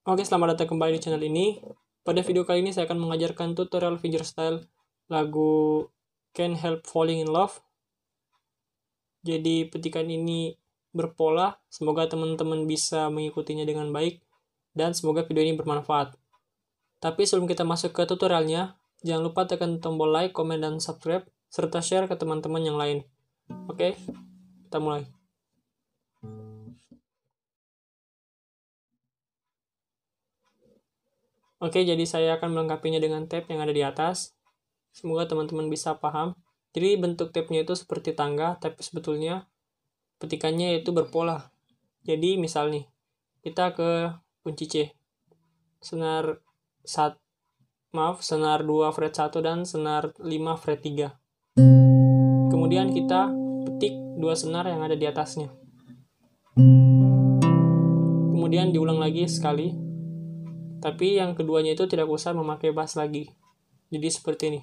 Oke, selamat datang kembali di channel ini. Pada video kali ini saya akan mengajarkan tutorial fingerstyle lagu Can't Help Falling in Love. Jadi petikan ini berpola, semoga teman-teman bisa mengikutinya dengan baik dan semoga video ini bermanfaat. Tapi sebelum kita masuk ke tutorialnya, jangan lupa tekan tombol like, komen, dan subscribe, serta share ke teman-teman yang lain. Oke, kita mulai. Oke, jadi saya akan melengkapinya dengan tab yang ada di atas. Semoga teman-teman bisa paham. Jadi bentuk tabnya itu seperti tangga, tapi sebetulnya petikannya itu berpola. Jadi misal nih, kita ke kunci C. Senar 2 fret 1 dan senar 5 fret 3. Kemudian kita petik 2 senar yang ada di atasnya. Kemudian diulang lagi sekali. Tapi yang keduanya itu tidak usah memakai bass lagi. Jadi seperti ini.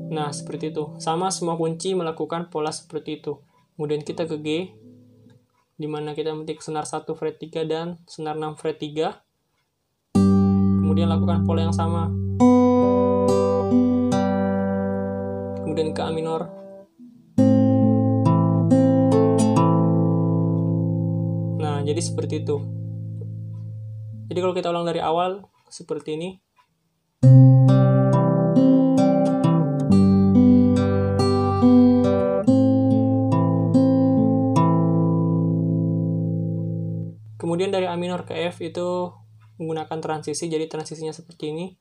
Nah, seperti itu. Sama semua kunci melakukan pola seperti itu. Kemudian kita ke G, di mana kita metik senar 1 fret 3 dan senar 6 fret 3. Kemudian lakukan pola yang sama. Kemudian ke A minor. Nah, jadi seperti itu. Jadi kalau kita ulang dari awal, seperti ini. Kemudian dari A minor ke F itu menggunakan transisi, jadi transisinya seperti ini.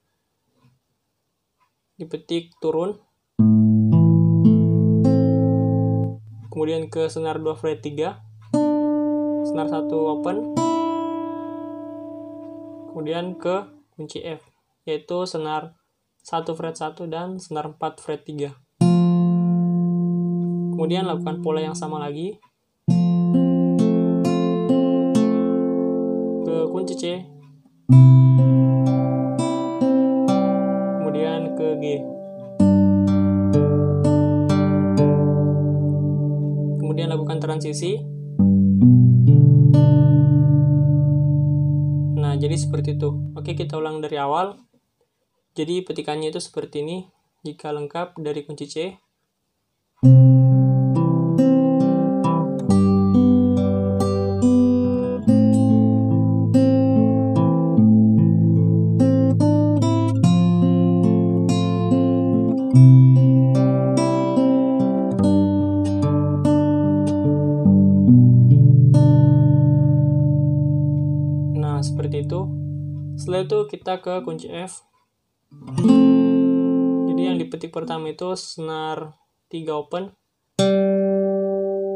Dipetik turun. Kemudian ke senar 2 fret 3. Senar 1 open. Kemudian ke kunci F, yaitu senar 1 fret 1 dan senar 4 fret 3. Kemudian lakukan pola yang sama lagi. Ke kunci C. Kemudian ke G. Kemudian lakukan transisi. Nah, jadi seperti itu. Oke, kita ulang dari awal. Jadi petikannya itu seperti ini. Jika lengkap dari kunci C. Nah, seperti itu. Setelah itu kita ke kunci F. Jadi yang dipetik pertama itu senar 3 open.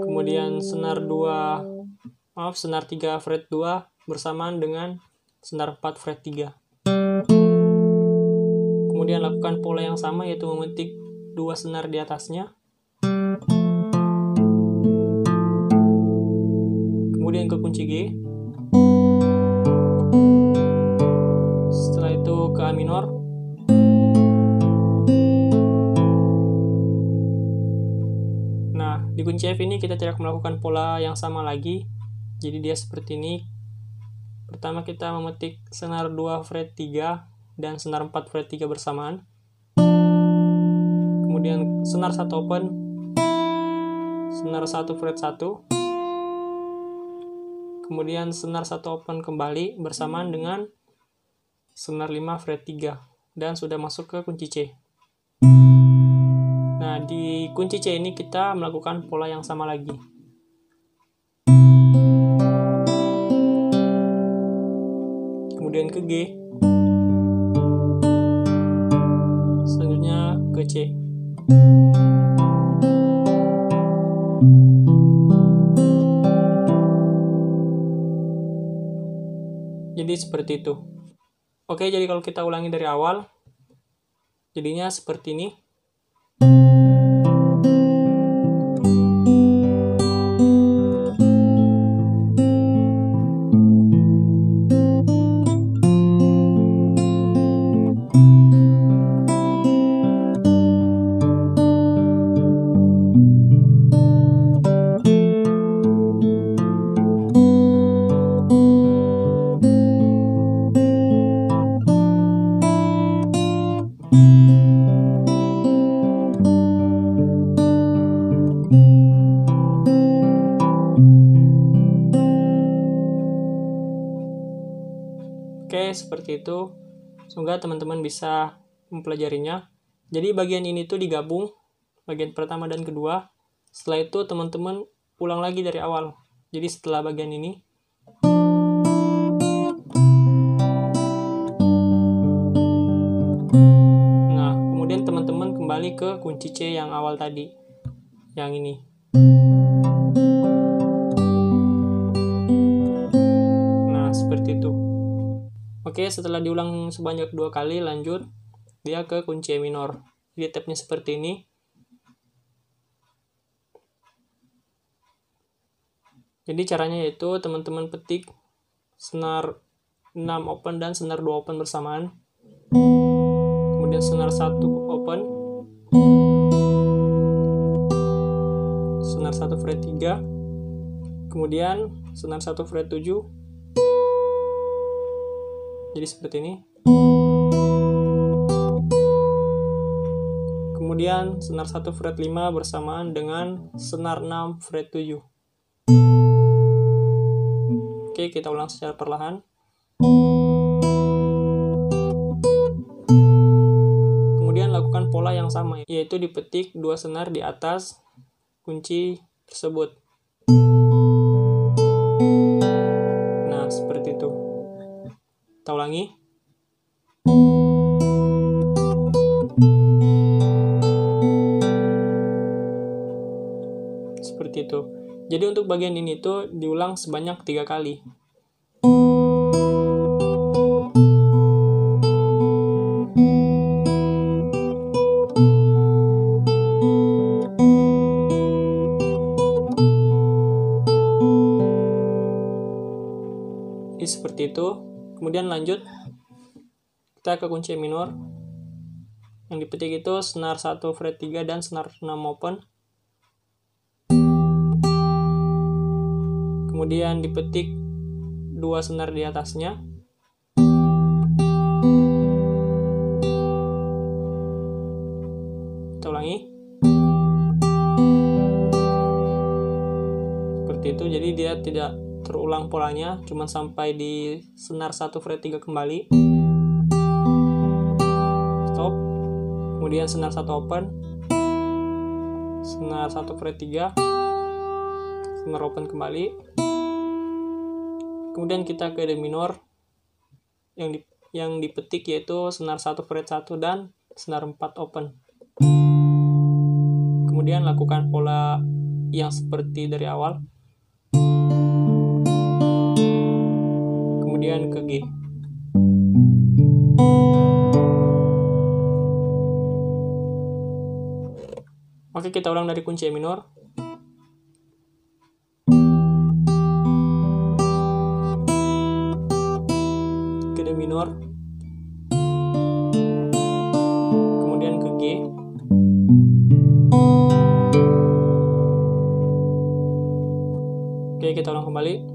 Kemudian senar 3 fret 2 bersamaan dengan senar 4 fret 3. Kemudian lakukan pola yang sama, yaitu memetik 2 senar di atasnya. Kemudian ke kunci G. Setelah itu ke A minor. Nah, di kunci F ini kita tidak melakukan pola yang sama lagi. Jadi dia seperti ini. Pertama kita memetik senar 2 fret 3 dan senar 4 fret 3 bersamaan. Kemudian senar 1 open. Senar 1 fret 1. Kemudian senar 1 open kembali bersamaan dengan senar 5 fret 3 dan sudah masuk ke kunci C. Nah, di kunci C ini kita melakukan pola yang sama lagi. Kemudian ke G. Selanjutnya ke C. Jadi seperti itu. Oke, jadi kalau kita ulangi dari awal, jadinya seperti ini. Oke, seperti itu. Semoga teman-teman bisa mempelajarinya. Jadi bagian ini tuh digabung, bagian pertama dan kedua. Setelah itu teman-teman ulang lagi dari awal. Jadi setelah bagian ini, nah kemudian teman-teman kembali ke kunci C yang awal tadi, yang ini. Nah seperti itu. Oke, setelah diulang sebanyak 2 kali, lanjut dia ke kunci E minor. Jadi tabnya seperti ini. Jadi caranya yaitu teman-teman petik senar 6 open dan senar 2 open bersamaan. Kemudian senar 1 open, senar 1 fret 3, kemudian senar 1 fret 7. Jadi seperti ini. Kemudian senar 1 fret 5 bersamaan dengan senar 6 fret 7. Oke, kita ulang secara perlahan. Kemudian lakukan pola yang sama, yaitu dipetik 2 senar di atas kunci tersebut. Nah, seperti itu. Kita ulangi. Seperti itu. Jadi untuk bagian ini tuh diulang sebanyak 3 kali. Jadi seperti itu. Kemudian lanjut kita ke kunci minor. Yang dipetik itu senar 1 fret 3 dan senar 6 open. Kemudian dipetik 2 senar di atasnya. Kita ulangi. Seperti itu, jadi dia tidak terulang polanya, cuma sampai di senar 1 fret 3 kembali. Stop. Kemudian senar 1 open, senar 1 fret 3, senar open kembali. Kemudian kita ke D minor. Yang dipetik yaitu senar 1 fret 1 dan senar 4 open. Kemudian lakukan pola yang seperti dari awal. Kemudian ke G. Oke, kita ulang dari kunci E minor. Ke D minor. Kemudian ke G. Oke, kita ulang kembali.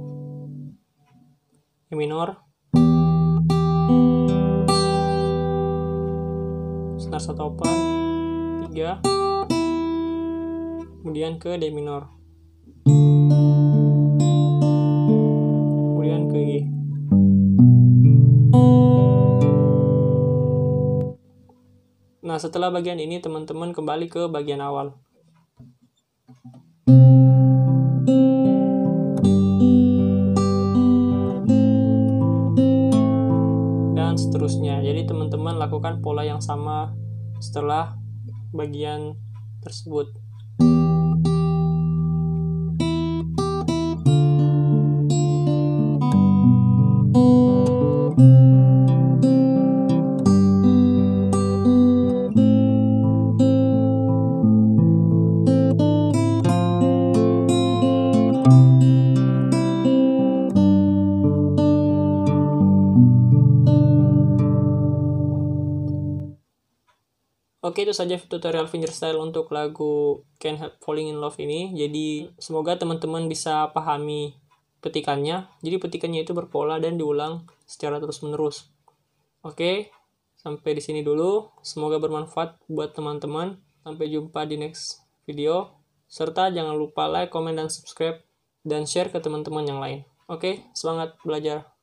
E minor, senar 1 open, 3, kemudian ke D minor, kemudian ke G. Nah, setelah bagian ini teman-teman kembali ke bagian awal. Seterusnya. Jadi teman-teman lakukan pola yang sama setelah bagian tersebut. Oke, itu saja tutorial fingerstyle untuk lagu Can't Help Falling in Love ini. Jadi semoga teman-teman bisa pahami petikannya. Jadi petikannya itu berpola dan diulang secara terus-menerus. Oke, sampai di sini dulu. Semoga bermanfaat buat teman-teman. Sampai jumpa di next video. Serta jangan lupa like, komen, dan subscribe. Dan share ke teman-teman yang lain. Oke, semangat belajar.